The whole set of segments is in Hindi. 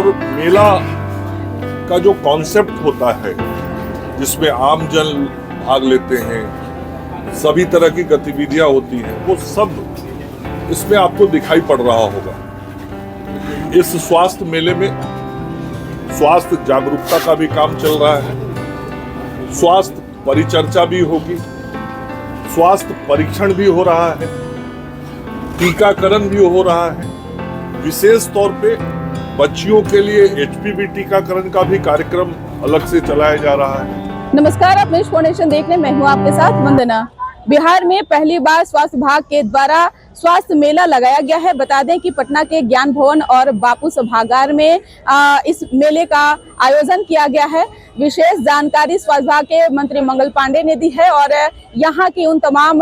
और मेला का जो कॉन्सेप्ट होता है जिसमें आम जन भाग लेते हैं, सभी तरह की गतिविधियां होती हैं, वो सब इसमें आपको दिखाई पड़ रहा होगा। इस स्वास्थ्य मेले में स्वास्थ्य जागरूकता का भी काम चल रहा है, स्वास्थ्य परिचर्चा भी होगी, स्वास्थ्य परीक्षण भी हो रहा है, टीकाकरण भी हो रहा है। विशेष तौर पे बच्चियों के लिए HPV टीकाकरण का भी कार्यक्रम अलग से चलाया जा रहा है। नमस्कार, आप मेष फाउंडेशन देख रहे हैं, मैं हूं आपके साथ वंदना। बिहार में पहली बार स्वास्थ्य विभाग के द्वारा स्वास्थ्य मेला लगाया गया है। बता दें कि पटना के ज्ञान भवन और बापू सभागार में इस मेले का आयोजन किया गया है। विशेष जानकारी स्वास्थ्य विभाग के मंत्री मंगल पांडे ने दी है और यहाँ की उन तमाम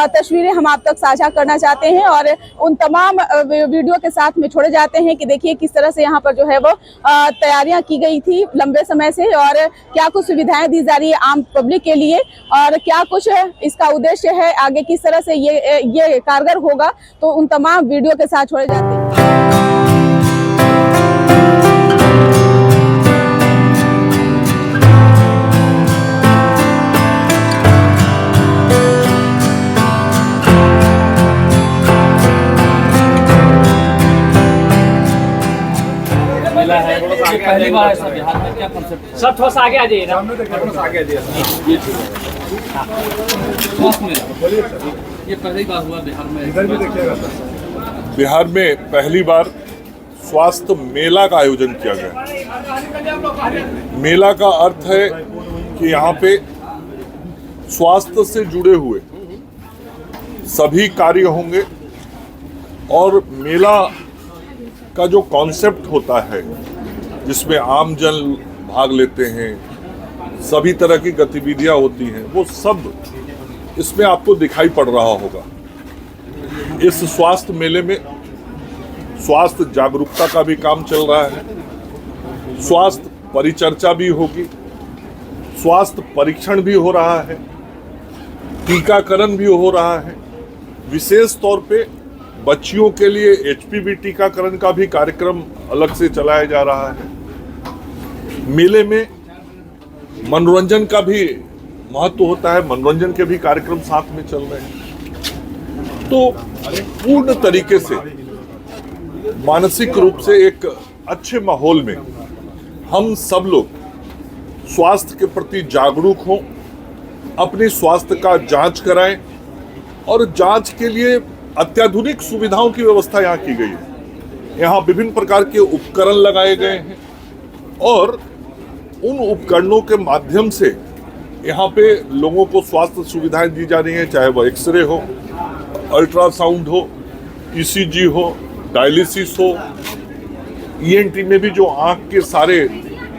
तस्वीरें हम आप तक साझा करना चाहते हैं और उन तमाम वीडियो के साथ में छोड़े जाते हैं कि देखिए किस तरह से यहाँ पर जो है वो तैयारियां की गई थी लंबे समय से और क्या कुछ सुविधाएं दी जा रही है आम पब्लिक के लिए और क्या कुछ इसका उद्देश्य है, आगे किस तरह से ये कारगर होगा, तो उन तमाम वीडियो के साथ छोड़े जाते हैं। पहली बार ऐसा बिहार में, क्या कांसेप्ट है? सब थोड़ा सा आगे आ जाइए ना। ये पहली बार हुआ बिहार में। बिहार में पहली बार स्वास्थ्य मेला का आयोजन किया गया। मेला का अर्थ है कि यहाँ पे स्वास्थ्य से जुड़े हुए सभी कार्य होंगे और मेला का जो कॉन्सेप्ट होता है जिसमें आम जन भाग लेते हैं, सभी तरह की गतिविधियां होती हैं, वो सब इसमें आपको दिखाई पड़ रहा होगा। इस स्वास्थ्य मेले में स्वास्थ्य जागरूकता का भी काम चल रहा है, स्वास्थ्य परिचर्चा भी होगी, स्वास्थ्य परीक्षण भी हो रहा है, टीकाकरण भी हो रहा है। विशेष तौर पे बच्चियों के लिए HPV टीकाकरण का भी कार्यक्रम अलग से चलाया जा रहा है। मेले में मनोरंजन का भी महत्व होता है, मनोरंजन के भी कार्यक्रम साथ में चल रहे हैं। तो पूर्ण तरीके से मानसिक रूप से एक अच्छे माहौल में हम सब लोग स्वास्थ्य के प्रति जागरूक हों, अपने स्वास्थ्य का जांच कराएं और जांच के लिए अत्याधुनिक सुविधाओं की व्यवस्था यहाँ की गई है। यहाँ विभिन्न प्रकार के उपकरण लगाए गए हैं और उन उपकरणों के माध्यम से यहाँ पे लोगों को स्वास्थ्य सुविधाएं दी जा रही हैं, चाहे वह एक्सरे हो, अल्ट्रासाउंड हो, ECG हो, डायलिसिस हो, ENT में भी जो आँख के सारे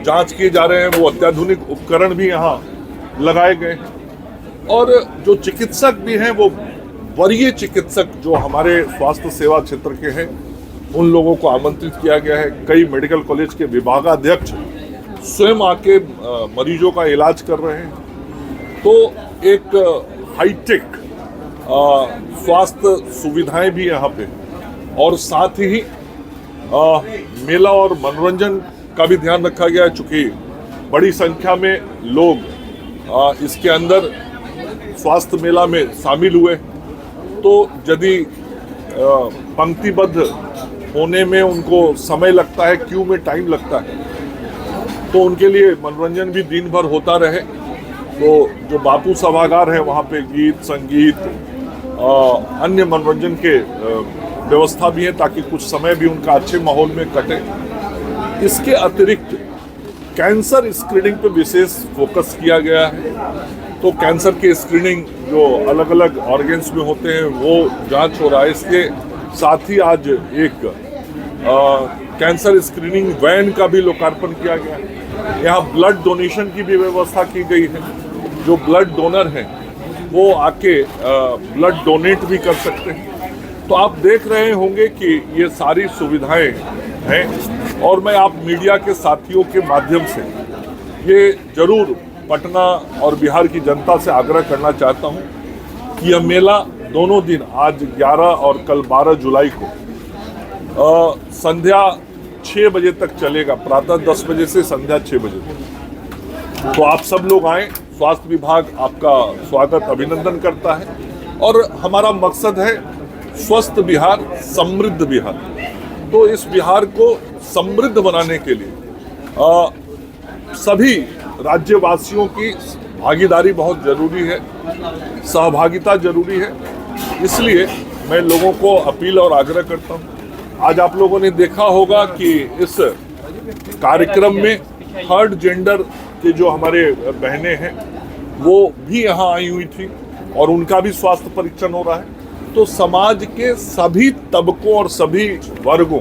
जांच किए जा रहे हैं वो अत्याधुनिक उपकरण भी यहाँ लगाए गए हैं। और जो चिकित्सक भी हैं वो वरीय चिकित्सक जो हमारे स्वास्थ्य सेवा क्षेत्र के हैं उन लोगों को आमंत्रित किया गया है। कई मेडिकल कॉलेज के विभागाध्यक्ष स्वयं आके मरीजों का इलाज कर रहे हैं। तो एक हाईटेक स्वास्थ्य सुविधाएं भी यहाँ पे और साथ ही मेला और मनोरंजन का भी ध्यान रखा गया है। चूँकि बड़ी संख्या में लोग इसके अंदर स्वास्थ्य मेला में शामिल हुए तो यदि पंक्तिबद्ध होने में उनको समय लगता है, क्यू में टाइम लगता है, तो उनके लिए मनोरंजन भी दिन भर होता रहे। तो जो बापू सभागार है वहाँ पे गीत संगीत अन्य मनोरंजन के व्यवस्था भी है ताकि कुछ समय भी उनका अच्छे माहौल में कटे। इसके अतिरिक्त कैंसर स्क्रीनिंग पे विशेष फोकस किया गया है। तो कैंसर की स्क्रीनिंग जो अलग अलग ऑर्गन्स में होते हैं वो जांच हो रहा है। इसके साथ ही आज एक कैंसर स्क्रीनिंग वैन का भी लोकार्पण किया गया है। यहाँ ब्लड डोनेशन की भी व्यवस्था की गई है। जो ब्लड डोनर हैं वो आके ब्लड डोनेट भी कर सकते हैं। तो आप देख रहे होंगे कि ये सारी सुविधाएं हैं और मैं आप मीडिया के साथियों के माध्यम से ये जरूर पटना और बिहार की जनता से आग्रह करना चाहता हूं कि यह मेला दोनों दिन आज 11 और कल 12 जुलाई को संध्या 6 बजे तक चलेगा, प्रातः 10 बजे से संध्या 6 बजे तक। तो आप सब लोग आए, स्वास्थ्य विभाग आपका स्वागत अभिनंदन करता है और हमारा मकसद है स्वस्थ बिहार, समृद्ध बिहार। तो इस बिहार को समृद्ध बनाने के लिए सभी राज्यवासियों की भागीदारी बहुत जरूरी है, सहभागिता जरूरी है। इसलिए मैं लोगों को अपील और आग्रह करता हूं। आज आप लोगों ने देखा होगा कि इस कार्यक्रम में थर्ड जेंडर के जो हमारे बहनें हैं वो भी यहाँ आई हुई थी और उनका भी स्वास्थ्य परीक्षण हो रहा है। तो समाज के सभी तबकों और सभी वर्गों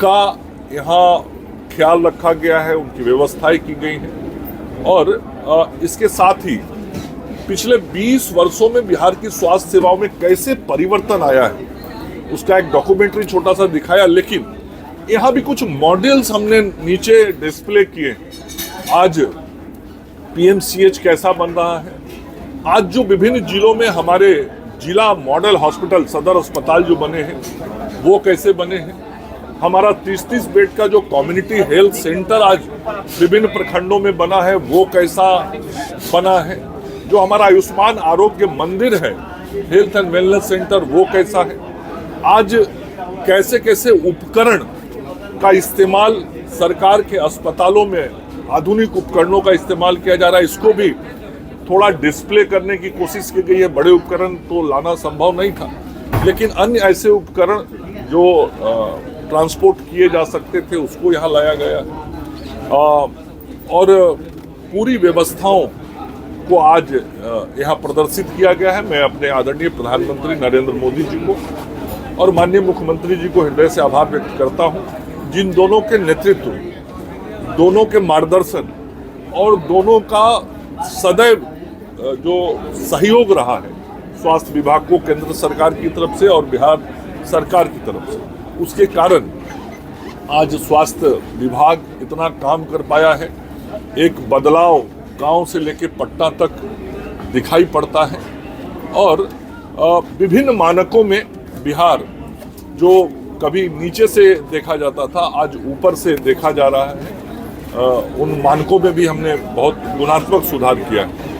का यहाँ ख्याल रखा गया है, उनकी व्यवस्थाएं की गई हैं। और इसके साथ ही पिछले 20 वर्षों में बिहार की स्वास्थ्य सेवाओं में कैसे परिवर्तन आया है उसका एक डॉक्यूमेंट्री छोटा सा दिखाया। लेकिन यहाँ भी कुछ मॉडल्स हमने नीचे डिस्प्ले किए। आज पीएमसीएच कैसा बन रहा है, आज जो विभिन्न जिलों में हमारे जिला मॉडल हॉस्पिटल, सदर अस्पताल जो बने हैं वो कैसे बने हैं, हमारा 30-30 बेड का जो कम्युनिटी हेल्थ सेंटर आज विभिन्न प्रखंडों में बना है वो कैसा बना है, जो हमारा आयुष्मान आरोग्य मंदिर है, हेल्थ एंड वेलनेस सेंटर, वो कैसा है, आज कैसे कैसे उपकरण का इस्तेमाल सरकार के अस्पतालों में, आधुनिक उपकरणों का इस्तेमाल किया जा रहा है, इसको भी थोड़ा डिस्प्ले करने की कोशिश की गई है। बड़े उपकरण तो लाना संभव नहीं था, लेकिन अन्य ऐसे उपकरण जो ट्रांसपोर्ट किए जा सकते थे उसको यहाँ लाया गया और पूरी व्यवस्थाओं को आज यहाँ प्रदर्शित किया गया है। मैं अपने आदरणीय प्रधानमंत्री नरेंद्र मोदी जी को और माननीय मुख्यमंत्री जी को हृदय से आभार व्यक्त करता हूँ, जिन दोनों के नेतृत्व, दोनों के मार्गदर्शन और दोनों का सदैव जो सहयोग रहा है स्वास्थ्य विभाग को केंद्र सरकार की तरफ से और बिहार सरकार की तरफ से, उसके कारण आज स्वास्थ्य विभाग इतना काम कर पाया है। एक बदलाव गांव से लेकर पटना तक दिखाई पड़ता है और विभिन्न मानकों में बिहार जो कभी नीचे से देखा जाता था आज ऊपर से देखा जा रहा है। उन मानकों में भी हमने बहुत गुणात्मक सुधार किया है।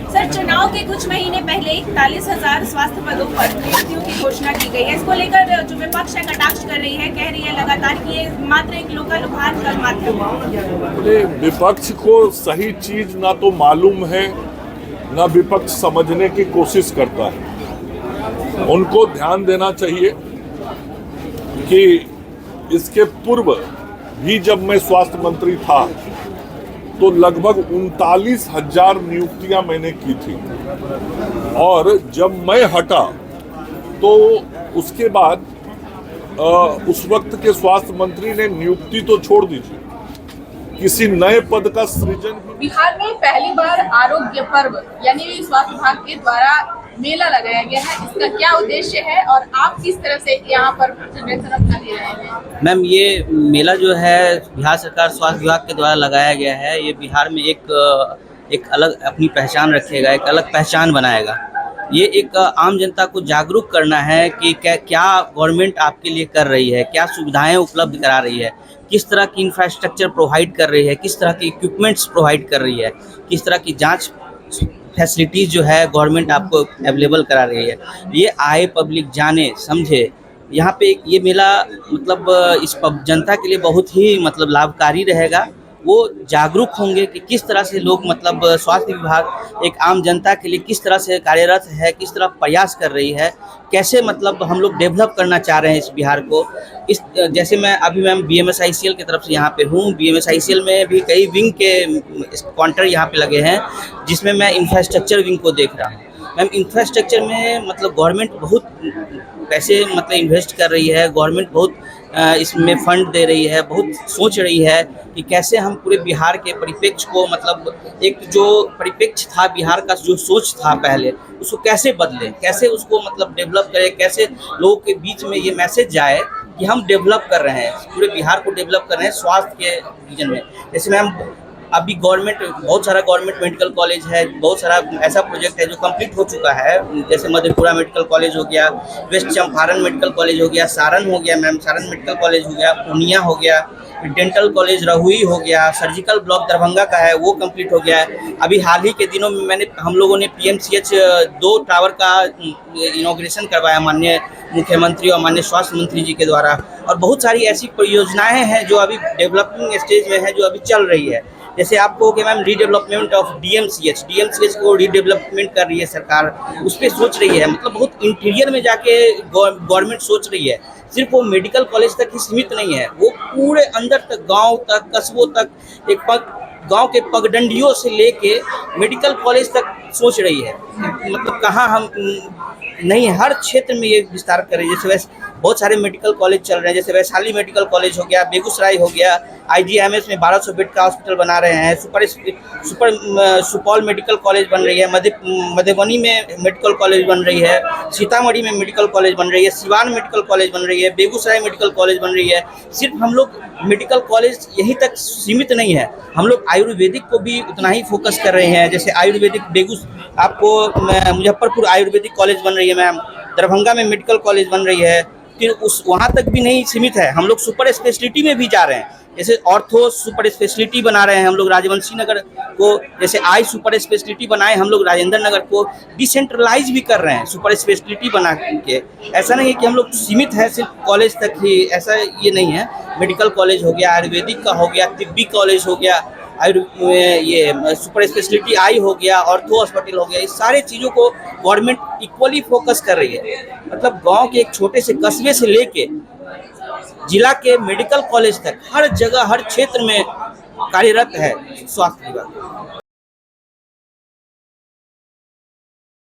सर, चुनाव के कुछ महीने पहले 41,000 स्वास्थ्य पदों पर नियुक्तियों की घोषणा की गई है। इसको लेकर जो विपक्ष है कटाक्ष कर रही है, कह रही है लगातार कि ये मात्र एक लोकल उपहार का माध्यम है। विपक्ष को सही चीज ना तो मालूम है ना विपक्ष समझने की कोशिश करता है। उनको ध्यान देना चाहिए कि इसके पूर्व भी जब मैं स्वास्थ्य मंत्री था तो लगभग 39,000 नियुक्तियां मैंने की थी और जब मैं हटा तो उसके बाद उस वक्त के स्वास्थ्य मंत्री ने नियुक्ति तो छोड़ दीजिए, किसी नए पद का सृजन। बिहार में पहली बार आरोग्य पर्व यानी स्वास्थ्य विभाग के द्वारा मेला लगाया गया है, इसका क्या उद्देश्य है और आप किस तरह से यहाँ पर अपना दे रहे हैं? मैम, ये मेला जो है बिहार सरकार स्वास्थ्य विभाग के द्वारा लगाया गया है। ये बिहार में एक अलग अपनी पहचान रखेगा, एक अलग पहचान बनाएगा। ये एक आम जनता को जागरूक करना है कि क्या गवर्नमेंट आपके लिए कर रही है, क्या सुविधाएं उपलब्ध करा रही है, किस तरह की इंफ्रास्ट्रक्चर प्रोवाइड कर रही है, किस तरह के इक्विपमेंट्स प्रोवाइड कर रही है, किस तरह की जांच फैसिलिटीज़ जो है गवर्नमेंट आपको अवेलेबल करा रही है। ये आए, पब्लिक जाने समझे। यहाँ पे ये मेला मतलब इस जनता के लिए बहुत ही मतलब लाभकारी रहेगा। वो जागरूक होंगे कि किस तरह से लोग मतलब स्वास्थ्य विभाग एक आम जनता के लिए किस तरह से कार्यरत है, किस तरह प्रयास कर रही है, कैसे मतलब हम लोग डेवलप करना चाह रहे हैं इस बिहार को। इस जैसे मैं BMSICL की तरफ से यहाँ पे हूँ। BMSICL में भी कई विंग के काउंटर यहाँ पे लगे हैं जिसमें मैं इंफ्रास्ट्रक्चर विंग को देख रहा हूँ। मैम, इंफ्रास्ट्रक्चर में मतलब गवर्नमेंट बहुत पैसे मतलब इन्वेस्ट कर रही है, गवर्नमेंट बहुत इसमें फंड दे रही है, बहुत सोच रही है कि कैसे हम पूरे बिहार के परिप्रेक्ष्य को मतलब एक जो परिप्रेक्ष्य था बिहार का, जो सोच था पहले, उसको कैसे बदलें, कैसे उसको मतलब डेवलप करें, कैसे लोगों के बीच में ये मैसेज जाए कि हम डेवलप कर रहे हैं, पूरे बिहार को डेवलप कर रहे हैं स्वास्थ्य के रीजन में। जैसे मैम अभी गवर्नमेंट, बहुत सारा गवर्नमेंट मेडिकल कॉलेज है, बहुत सारा ऐसा प्रोजेक्ट है जो कंप्लीट हो चुका है, जैसे मधेपुरा मेडिकल कॉलेज हो गया, वेस्ट चंपारण मेडिकल कॉलेज हो गया, सारण हो गया मैम, सारण मेडिकल कॉलेज हो गया, पूर्णिया हो गया, डेंटल कॉलेज रहुई हो गया, सर्जिकल ब्लॉक दरभंगा का है वो कंप्लीट हो गया है। अभी हाल ही के दिनों में हम लोगों ने PMCH 2 टावर का इनॉग्रेशन करवाया माननीय मुख्यमंत्री और माननीय स्वास्थ्य मंत्री जी के द्वारा, और बहुत सारी ऐसी परियोजनाएं हैं जो अभी डेवलपिंग स्टेज में है, जो अभी चल रही है। जैसे आपको कि मैम रीडेवलपमेंट ऑफ DMCH को रीडेवलपमेंट कर रही है सरकार, उस पर सोच रही है, मतलब बहुत इंटीरियर में जाके गवर्नमेंट सोच रही है। सिर्फ वो मेडिकल कॉलेज तक ही सीमित नहीं है, वो पूरे अंदर तक, गांव तक, कस्बों तक, गांव के पगडंडियों से लेके मेडिकल कॉलेज तक सोच रही है। मतलब कहाँ हम नहीं, हर क्षेत्र में ये विस्तार कर रही है। जैसे वैसे बहुत सारे मेडिकल कॉलेज चल रहे हैं, जैसे वैशाली मेडिकल कॉलेज हो गया, बेगूसराय हो गया, IGMS में 1200 बेड का हॉस्पिटल बना रहे हैं, सुपौल मेडिकल कॉलेज बन रही है, मधुबनी में मेडिकल कॉलेज बन रही है, सीतामढ़ी में मेडिकल कॉलेज बन रही है, सिवान मेडिकल कॉलेज बन रही है, बेगूसराय मेडिकल कॉलेज बन रही है। सिर्फ हम लोग मेडिकल कॉलेज यहीं तक सीमित नहीं है, हम लोग आयुर्वेदिक को भी उतना ही फोकस कर रहे हैं। जैसे आयुर्वेदिक आपको मुजफ्फरपुर आयुर्वेदिक कॉलेज बन रही है मैम, दरभंगा में मेडिकल कॉलेज बन रही है। फिर वहाँ तक भी नहीं सीमित है, हम लोग सुपर स्पेशलिटी में भी जा रहे हैं। जैसे ऑर्थो सुपर स्पेशलिटी बना रहे हैं हम लोग राजवंशी नगर को, जैसे आई सुपर स्पेशलिटी बनाए हम लोग राजेंद्र नगर को, डिसेंट्रलाइज भी कर रहे हैं सुपर स्पेशलिटी बना के। ऐसा नहीं है कि हम लोग सीमित है सिर्फ कॉलेज तक ही, ऐसा ये नहीं है। मेडिकल कॉलेज हो गया, आयुर्वेदिक का हो गया, तिब्बी कॉलेज हो गया, ये सुपर स्पेशलिटी आई हो गया, ऑर्थो हॉस्पिटल हो गया, इस सारे चीज़ों को गवर्नमेंट इक्वली फोकस कर रही है। मतलब गांव के एक छोटे से कस्बे से लेके जिला के मेडिकल कॉलेज तक हर जगह, हर क्षेत्र में कार्यरत है स्वास्थ्य विभाग।